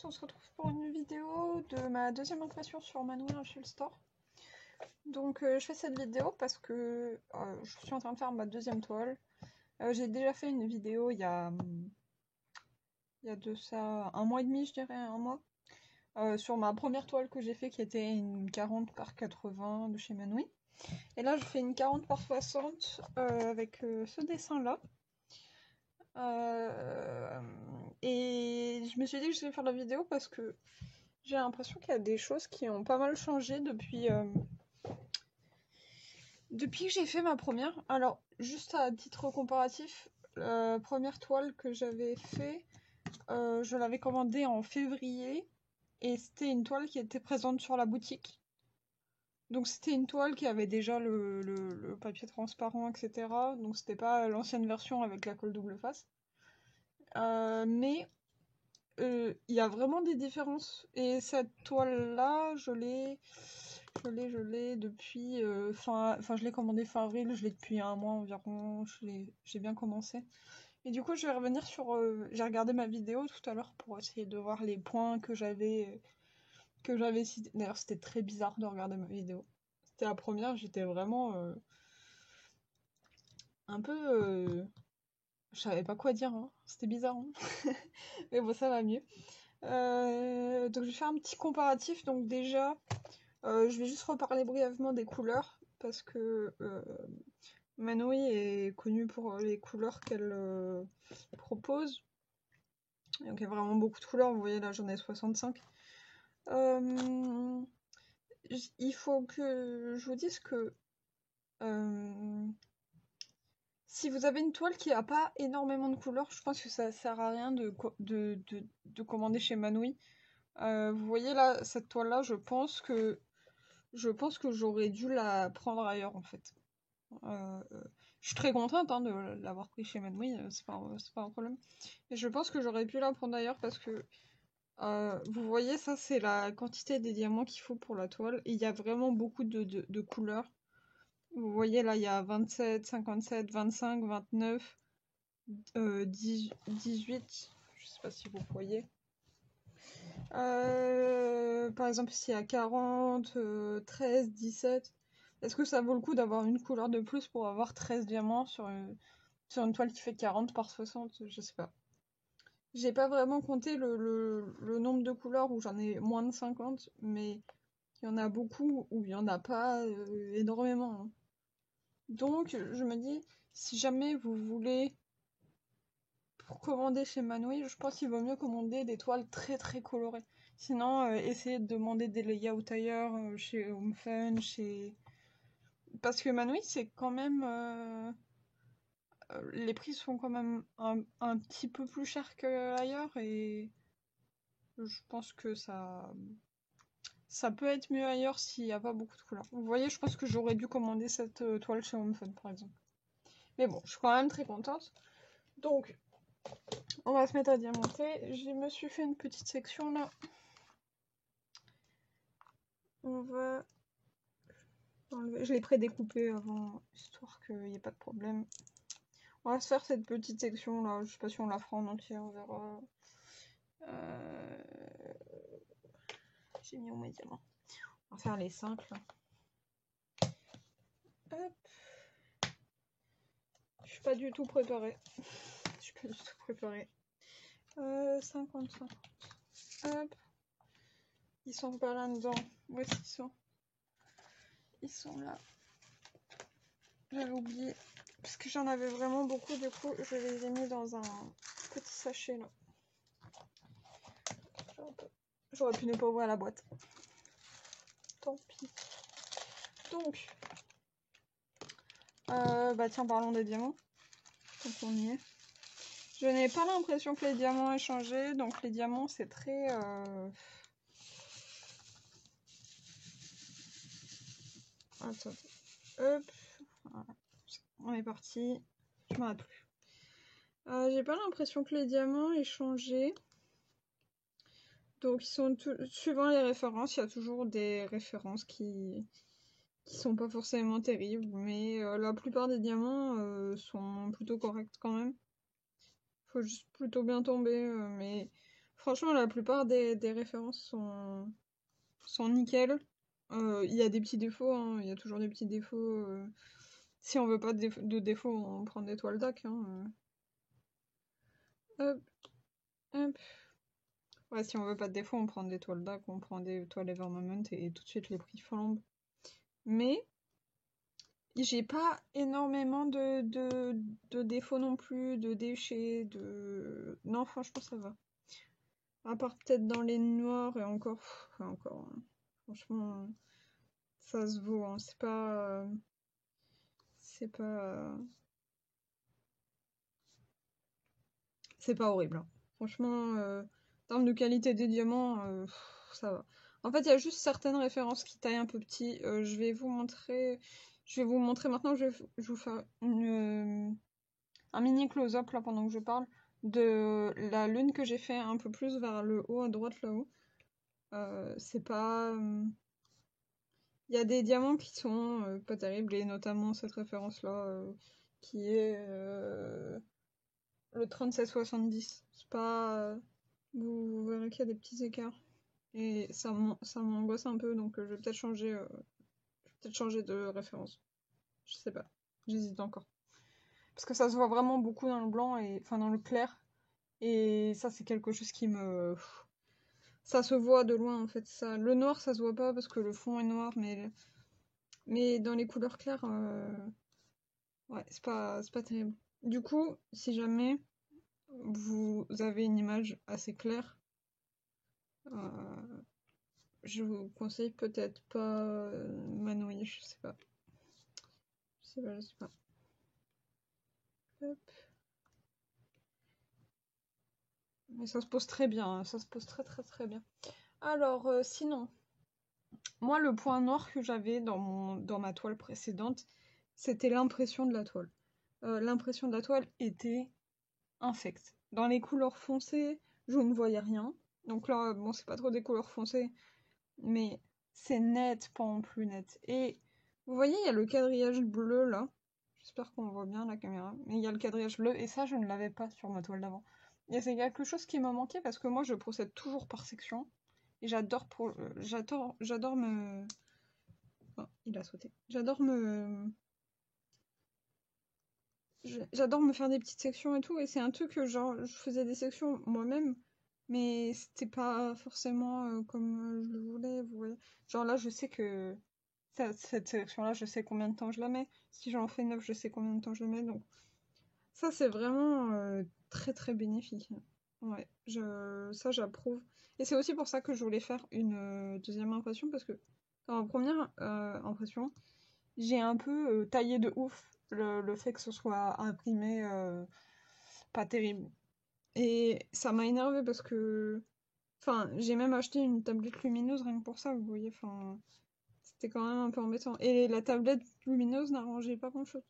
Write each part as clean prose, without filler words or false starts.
tous, on se retrouve pour une vidéo de ma deuxième impression sur Manuel Archel Store. Donc je fais cette vidéo parce que je suis en train de faire ma deuxième toile. J'ai déjà fait une vidéo il y a de ça un mois et demi, je dirais, un mois, sur ma première toile que j'ai fait qui était une 40 par 80 de chez Manui. Et là je fais une 40 par 60 avec ce dessin-là. Et je me suis dit que je vais faire la vidéo parce que j'ai l'impression qu'il y a des choses qui ont pas mal changé depuis que j'ai fait ma première. Alors, juste à titre comparatif, la première toile que j'avais fait, je l'avais commandée en février et c'était une toile qui était présente sur la boutique. Donc c'était une toile qui avait déjà le papier transparent, etc. Donc c'était pas l'ancienne version avec la colle double face. Mais il y a vraiment des différences. Et cette toile-là, je l'ai depuis je l'ai commandé fin avril, je l'ai depuis un mois environ, j'ai bien commencé. Et du coup, je vais revenir sur, j'ai regardé ma vidéo tout à l'heure pour essayer de voir les points que j'avais cités. D'ailleurs, c'était très bizarre de regarder ma vidéo. C'était la première, j'étais vraiment un peu, je savais pas quoi dire, hein. C'était bizarre, hein. Mais bon, ça va mieux. Donc je vais faire un petit comparatif. Donc déjà, je vais juste reparler brièvement des couleurs parce que Manui est connue pour les couleurs qu'elle propose. Donc il y a vraiment beaucoup de couleurs, vous voyez là j'en ai 65. Il faut que je vous dise que si vous avez une toile qui n'a pas énormément de couleurs, je pense que ça sert à rien de commander chez Manui. Vous voyez là, cette toile là, je pense que j'aurais dû la prendre ailleurs en fait. Je suis très contente hein, de l'avoir pris chez Manui, c'est pas un problème. Et je pense que j'aurais pu la prendre ailleurs parce que vous voyez, ça c'est la quantité des diamants qu'il faut pour la toile. Et il y a vraiment beaucoup de couleurs. Vous voyez là, il y a 27, 57, 25, 29, 18. Je sais pas si vous voyez. Par exemple, ici à 40, 13, 17. Est-ce que ça vaut le coup d'avoir une couleur de plus pour avoir 13 diamants sur une toile qui fait 40 par 60? Je sais pas. J'ai pas vraiment compté le nombre de couleurs où j'en ai moins de 50, mais il y en a beaucoup où il y en a pas énormément, hein. Donc, je me dis, si jamais vous voulez pour commander chez Manui, je pense qu'il vaut mieux commander des toiles très très colorées. Sinon, essayez de demander des layouts ailleurs, chez Home Fun, parce que Manui, c'est quand même... les prix sont quand même un petit peu plus chers qu'ailleurs et je pense que ça peut être mieux ailleurs s'il n'y a pas beaucoup de couleurs. Vous voyez, je pense que j'aurais dû commander cette toile chez Home Fun par exemple. Mais bon, je suis quand même très contente. Donc, on va se mettre à diamanter. Je me suis fait une petite section là. On va enlever. Je l'ai pré-découpé avant, histoire qu'il n'y ait pas de problème. On va se faire cette petite section là. Je sais pas si on la fera en entier, on verra. J'ai mis où mes diamants. On va faire les 5 là. Hop. Je suis pas du tout préparée. Je suis pas du tout préparée. 55. Hop. Ils sont pas là-dedans. Où est-ce qu'ils sont? Ils sont là. J'avais oublié. Parce que j'en avais vraiment beaucoup, du coup, je les ai mis dans un petit sachet là. J'aurais pu ne pas ouvrir la boîte. Tant pis. Donc, bah tiens, parlons des diamants. Tant qu'on y est. Je n'ai pas l'impression que les diamants aient changé. Donc, les diamants, c'est très... Attends. Hop. Voilà. On est parti. Je m'en rappelle plus. J'ai pas l'impression que les diamants aient changé. Donc, ils sont suivant les références, il y a toujours des références qui sont pas forcément terribles, mais la plupart des diamants sont plutôt corrects quand même. Faut juste plutôt bien tomber, mais Franchement, la plupart des références sont nickel. Il y a des petits défauts, hein, il y a toujours des petits défauts. Si on veut pas de défauts, on prend des toiles DAC. Hein. Hop, hop. Ouais, si on veut pas de défauts, on prend des toiles DAC, on prend des toiles Evermoment et tout de suite les prix flambent. Mais j'ai pas énormément de défauts non plus, de déchets, de... Non, franchement, ça va. À part peut-être dans les noirs et encore... Enfin, encore... Hein. Franchement, ça se vaut. Hein. C'est pas... C'est pas... C'est pas horrible. Hein. Franchement, en termes de qualité des diamants, ça va. En fait, il y a juste certaines références qui taillent un peu petit. Je vais vous montrer... Je vais vous montrer maintenant, je vais vous faire un mini close-up là pendant que je parle de la lune que j'ai fait un peu plus vers le haut à droite là-haut. C'est pas... Il y a des diamants qui sont pas terribles et notamment cette référence là qui est le 3770. C'est pas... vous verrez qu'il y a des petits écarts. Et ça m'angoisse un peu, donc je vais peut-être changer de référence. Je sais pas. J'hésite encore. Parce que ça se voit vraiment beaucoup dans le blanc, et enfin dans le clair. Et ça, c'est quelque chose qui me... Ça se voit de loin, en fait. Ça... Le noir, ça se voit pas parce que le fond est noir, mais dans les couleurs claires, ouais, c'est pas terrible. Du coup, si jamais vous avez une image assez claire, euh, je vous conseille peut-être pas Manouille, je sais pas. Je sais pas. Hop. Mais ça se pose très bien, hein, ça se pose très très très bien. Alors, sinon, moi le point noir que j'avais dans ma toile précédente, c'était l'impression de la toile. L'impression de la toile était infecte. Dans les couleurs foncées, je ne voyais rien. Donc là, bon, c'est pas trop des couleurs foncées, mais c'est net, pas en plus net. Et vous voyez, il y a le quadrillage bleu là. J'espère qu'on voit bien la caméra. Mais il y a le quadrillage bleu et ça, je ne l'avais pas sur ma toile d'avant. Et c'est quelque chose qui m'a manqué parce que moi, je procède toujours par section. Et j'adore me... Oh, il a sauté. J'adore me faire des petites sections et tout. Et c'est un truc que, genre, je faisais des sections moi-même. Mais c'était pas forcément comme je le voulais, vous voyez. Genre là, je sais que cette sélection-là, je sais combien de temps je la mets. Si j'en fais 9, je sais combien de temps je la mets. Donc ça, c'est vraiment très très bénéfique. Ouais, ça j'approuve. Et c'est aussi pour ça que je voulais faire une deuxième impression, parce que dans ma première impression, j'ai un peu taillé de ouf le fait que ce soit imprimé pas terrible. Et ça m'a énervé parce que... Enfin, j'ai même acheté une tablette lumineuse rien que pour ça, vous voyez. Enfin, c'était quand même un peu embêtant. Et la tablette lumineuse n'arrangeait pas grand-chose.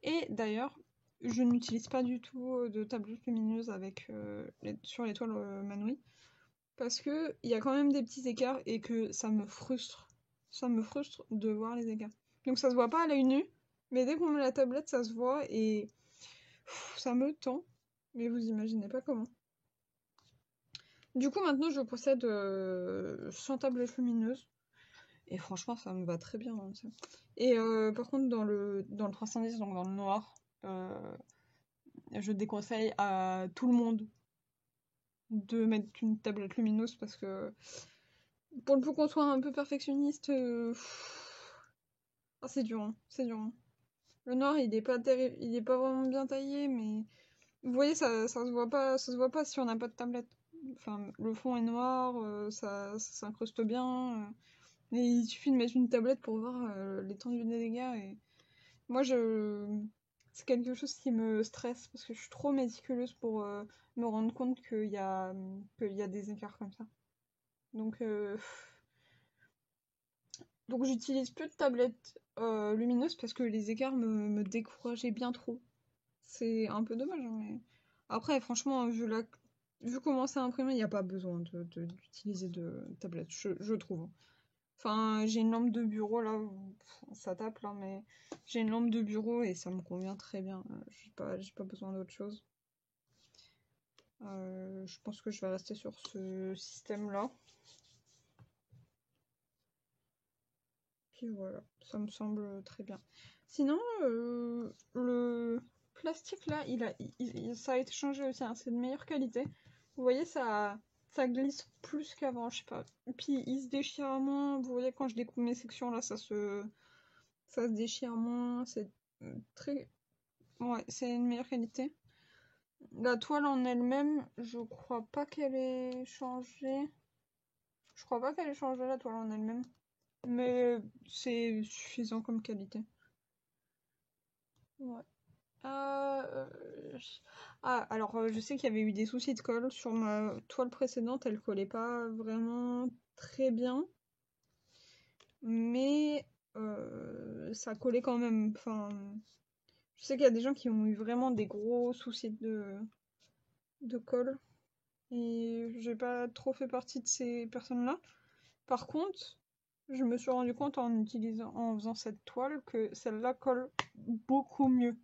Et d'ailleurs, je n'utilise pas du tout de tablette lumineuse avec, sur l'étoile Manouille. Parce que il y a quand même des petits écarts et que ça me frustre. Ça me frustre de voir les écarts. Donc ça se voit pas à l'œil nu, mais dès qu'on met la tablette, ça se voit et ça me tend. Mais vous imaginez pas comment. Du coup, maintenant, je possède sans tablette lumineuse. Et franchement, ça me va très bien. Hein, ça. Et par contre, dans le 310, donc dans le noir, je déconseille à tout le monde de mettre une tablette lumineuse parce que pour le peu qu'on soit un peu perfectionniste, ah, c'est dur, hein, c'est dur. Hein. Le noir, il est pas vraiment bien taillé, mais vous voyez, ça se voit pas si on n'a pas de tablette. Enfin, le fond est noir, ça s'incruste bien. Mais il suffit de mettre une tablette pour voir l'étendue des dégâts. Et moi, c'est quelque chose qui me stresse parce que je suis trop méticuleuse pour me rendre compte qu'il y a des écarts comme ça. Donc, donc j'utilise plus de tablettes lumineuses parce que les écarts me décourageaient bien trop. C'est un peu dommage, hein, mais... Après, franchement, vu comment c'est imprimé, il n'y a pas besoin d'utiliser de tablettes, je trouve. Hein. Enfin, j'ai une lampe de bureau là, ça tape là, mais j'ai une lampe de bureau et ça me convient très bien. J'ai pas besoin d'autre chose. Je pense que je vais rester sur ce système-là. Puis voilà, ça me semble très bien. Sinon, le plastique là, ça a été changé aussi, hein, c'est de meilleure qualité. Vous voyez, ça glisse plus qu'avant, je sais pas. Et puis il se déchire moins. Vous voyez, quand je découpe mes sections là, ça se déchire moins. C'est très. Ouais, c'est une meilleure qualité. La toile en elle-même, je crois pas qu'elle ait changé. Je crois pas qu'elle ait changé la toile en elle-même. Mais c'est suffisant comme qualité. Ouais. Ah, alors je sais qu'il y avait eu des soucis de colle sur ma toile précédente, elle collait pas vraiment très bien, mais ça collait quand même. Enfin, je sais qu'il y a des gens qui ont eu vraiment des gros soucis de colle, et j'ai pas trop fait partie de ces personnes-là. Par contre, je me suis rendu compte en faisant cette toile que celle-là colle beaucoup mieux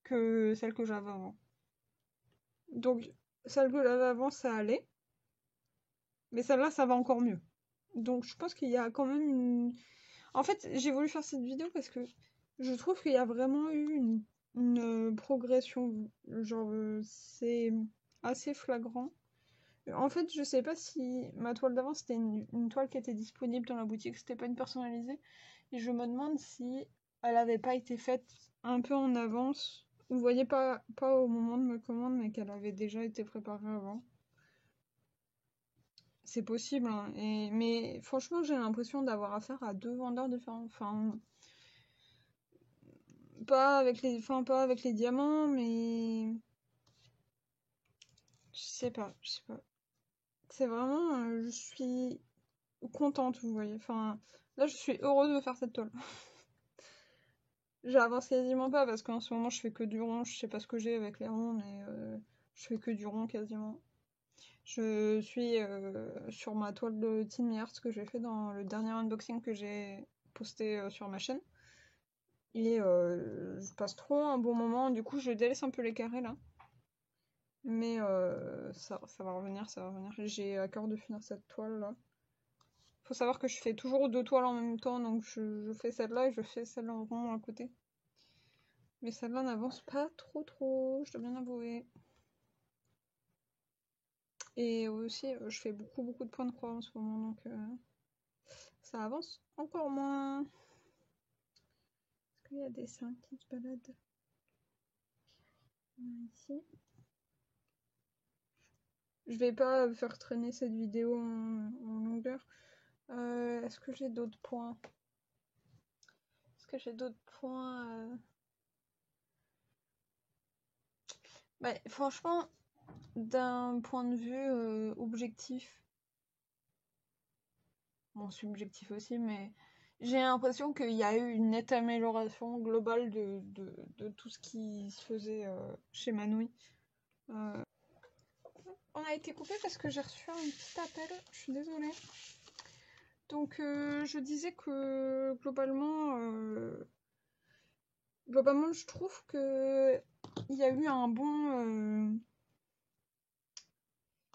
que celle que j'avais avant. Donc, celle que j'avais avant, ça allait. Mais celle-là, ça va encore mieux. Donc, je pense qu'il y a quand même une. En fait, j'ai voulu faire cette vidéo parce que je trouve qu'il y a vraiment eu une progression. Genre, c'est assez flagrant. En fait, je sais pas si ma toile d'avant, c'était une toile qui était disponible dans la boutique, c'était pas une personnalisée. Et je me demande si elle avait pas été faite un peu en avance. Vous voyez, pas au moment de ma commande, mais qu'elle avait déjà été préparée avant. C'est possible, hein. Mais franchement, j'ai l'impression d'avoir affaire à deux vendeurs différents. Enfin, pas avec les diamants, mais je sais pas. C'est vraiment, je suis contente, vous voyez. Enfin, là, je suis heureuse de faire cette toile. J'avance quasiment pas parce qu'en ce moment, je fais que du rond. Je sais pas ce que j'ai avec les ronds, mais je fais que du rond quasiment. Je suis sur ma toile de Team Hearts que j'ai fait dans le dernier unboxing que j'ai posté sur ma chaîne. Et je passe trop un bon moment. Du coup, je délaisse un peu les carrés là. Mais ça va revenir, ça va revenir. J'ai à cœur de finir cette toile là. Faut savoir que je fais toujours deux toiles en même temps, donc je fais celle-là et je fais celle en rond à côté. Mais celle-là n'avance pas trop, je dois bien avouer. Et aussi, je fais beaucoup de points de croix en ce moment, donc ça avance encore moins. Est-ce qu'il y a des seins qui se baladent ici? Je vais pas faire traîner cette vidéo en longueur. Est-ce que j'ai d'autres points? Est-ce que j'ai d'autres points Bah, franchement, d'un point de vue objectif, bon, subjectif aussi, mais j'ai l'impression qu'il y a eu une nette amélioration globale de tout ce qui se faisait chez Manouille. On a été coupé parce que j'ai reçu un petit appel, je suis désolée. Donc je disais que globalement je trouve que il y a eu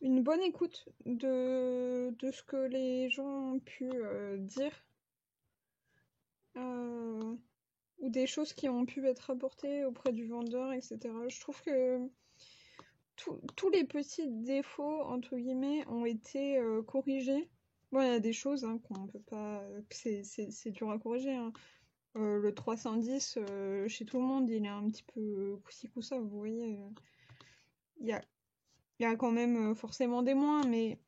une bonne écoute de ce que les gens ont pu dire euh, ou des choses qui ont pu être apportées auprès du vendeur, etc. Je trouve que tous les petits défauts, entre guillemets, ont été corrigés. Bon, il y a des choses hein, qu'on peut pas. C'est dur à corriger. Hein. Le 310, chez tout le monde, il est un petit peu coussi coussa, vous voyez. Il y a, il y a quand même forcément des moins, mais.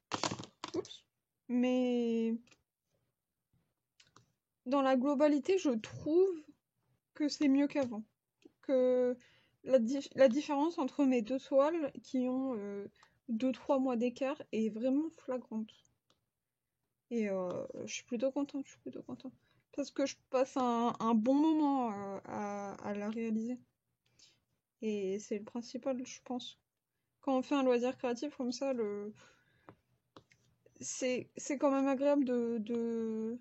Oups. Mais. Dans la globalité, je trouve que c'est mieux qu'avant. Que la différence entre mes deux toiles, qui ont 2-3 mois d'écart, est vraiment flagrante. Et je suis plutôt contente, je suis plutôt contente. Parce que je passe un bon moment à la réaliser. Et c'est le principal, je pense. Quand on fait un loisir créatif comme ça, c'est quand même agréable de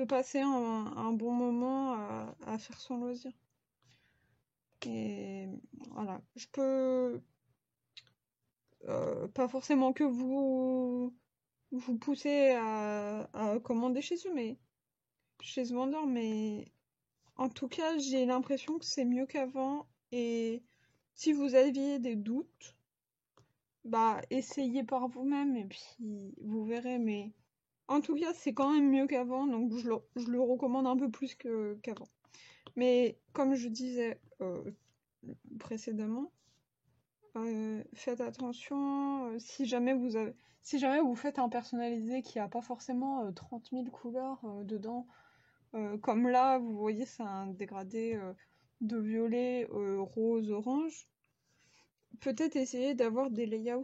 passer un bon moment à faire son loisir. Et voilà, pas forcément que vous poussez à commander chez eux, mais chez ce vendeur, mais en tout cas, j'ai l'impression que c'est mieux qu'avant. Et si vous aviez des doutes, bah essayez par vous-même et puis vous verrez. Mais en tout cas, c'est quand même mieux qu'avant, donc je le recommande un peu plus qu'avant. Mais comme je disais précédemment, faites attention si jamais vous faites un personnalisé qui a pas forcément 30 000 couleurs dedans, comme là, vous voyez, c'est un dégradé de violet, rose, orange. Peut-être essayer d'avoir des layouts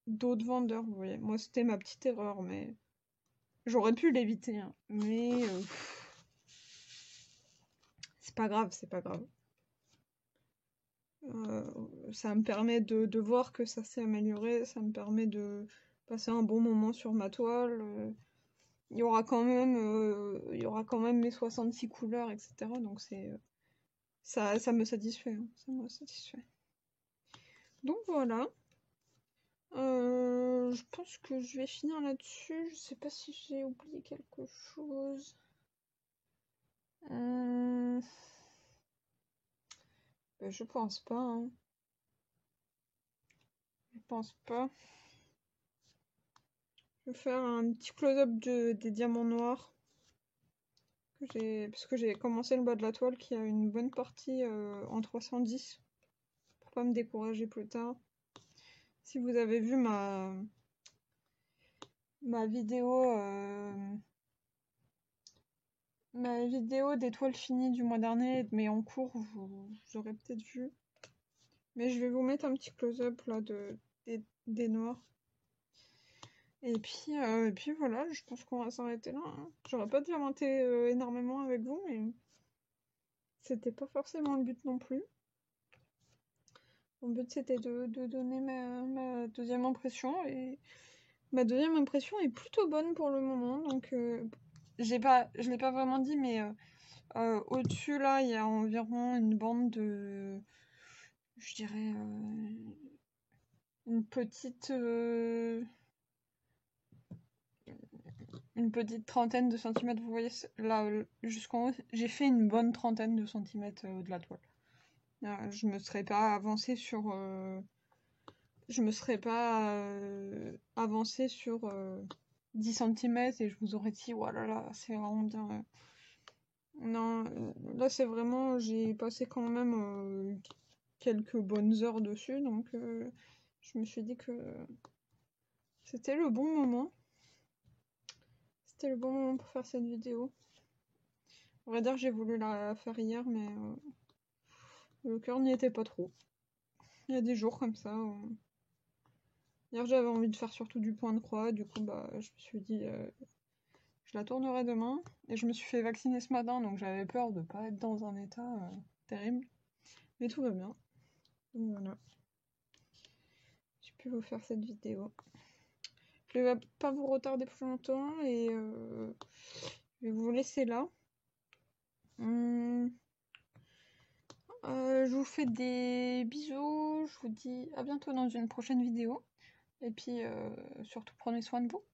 d'autres vendeurs, vous voyez. Moi, c'était ma petite erreur, mais j'aurais pu l'éviter, hein. Mais c'est pas grave, c'est pas grave. Ça me permet de voir que ça s'est amélioré, ça me permet de passer un bon moment sur ma toile. Il y aura quand même mes 66 couleurs, etc. Donc ça me satisfait, hein, ça me satisfait. Donc voilà. Je pense que je vais finir là-dessus. Je sais pas si j'ai oublié quelque chose. Je pense pas, hein. Je pense pas. Je vais faire un petit close-up des diamants noirs. Parce que j'ai commencé le bas de la toile qui a une bonne partie en 310. Pour pas me décourager plus tard. Si vous avez vu ma vidéo des toiles finies du mois dernier, mais en cours, vous aurez peut-être vu. Mais je vais vous mettre un petit close-up là des noirs. Et puis voilà, je pense qu'on va s'arrêter là, hein. J'aurais pas diamanté énormément avec vous, mais c'était pas forcément le but non plus. Mon but c'était de donner ma deuxième impression, et ma deuxième impression est plutôt bonne pour le moment. Donc je l'ai pas vraiment dit, mais au-dessus là, il y a environ une bande de, je dirais, une petite trentaine de centimètres. Vous voyez là jusqu'en haut, j'ai fait une bonne trentaine de centimètres de la toile. Je me serais pas avancée sur 10 centimètres et je vous aurais dit voilà, là c'est vraiment bien. Non, là c'est vraiment, j'ai passé quand même quelques bonnes heures dessus, donc je me suis dit que c'était le bon moment. C'était le bon moment pour faire cette vidéo. On va dire, j'ai voulu la faire hier, mais le cœur n'y était pas trop. Il y a des jours comme ça. Hier, j'avais envie de faire surtout du point de croix. Du coup, bah, je me suis dit, je la tournerai demain. Et je me suis fait vacciner ce matin, donc j'avais peur de pas être dans un état terrible. Mais tout va bien. Donc voilà. J'ai pu vous faire cette vidéo. Je vais pas vous retarder plus longtemps et je vais vous laisser là. Je vous fais des bisous. Je vous dis à bientôt dans une prochaine vidéo. Et puis surtout prenez soin de vous.